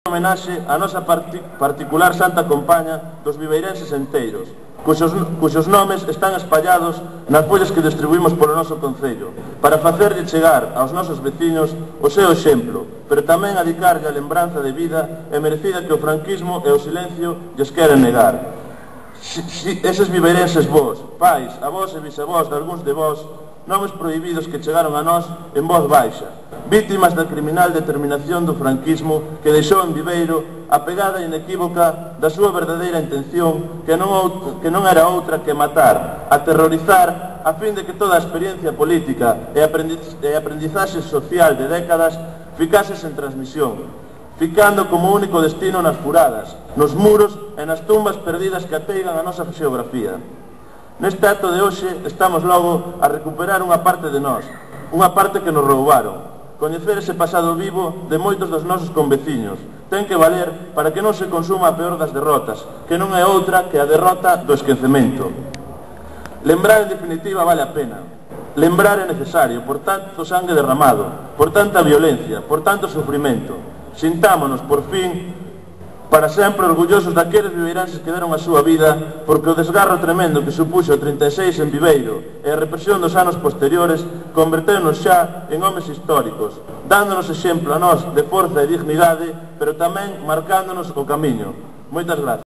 homenaxe á nosa particular Santa Compaña dos viveirenses enteiros, cuxos nomes están espallados nas follas que distribuímos polo noso concello, para facerlle chegar aos nosos veciños o seu exemplo, pero tamén adicarlle a lembranza de vida e merecida que o franquismo e o silencio lles queren negar. Eses viveirenses vos, pais, avós e bisavós de algúns de vos, nomes prohibidos que chegaron a nós en voz baixa, vítimas da criminal determinación do franquismo que deixou en Viveiro a pegada inequívoca da súa verdadeira intención que non era outra que matar, aterrorizar, a fin de que toda a experiencia política e aprendizaxe social de décadas ficase sen transmisión, ficando como único destino nas furadas, nos muros e nas tumbas perdidas que ateigan a nosa xeografía. Neste acto de hoxe estamos logo a recuperar unha parte de nós, unha parte que nos roubaron. Coñecer ese pasado vivo de moitos dos nosos conveciños ten que valer para que non se consuma a peor das derrotas, que non é outra que a derrota do esquecemento. Lembrar en definitiva vale a pena. Lembrar é necesario por tanto sangue derramado, por tanta violencia, por tanto sufrimento. Sintámonos, por fin, para sempre orgullosos daqueles viveirenses que deron a súa vida, porque o desgarro tremendo que supuxo o 36 en Viveiro e a represión dos anos posteriores converteunos xa en homes históricos, dándonos exemplo a nós de forza e dignidade, pero tamén marcándonos o camiño. Moitas grazas.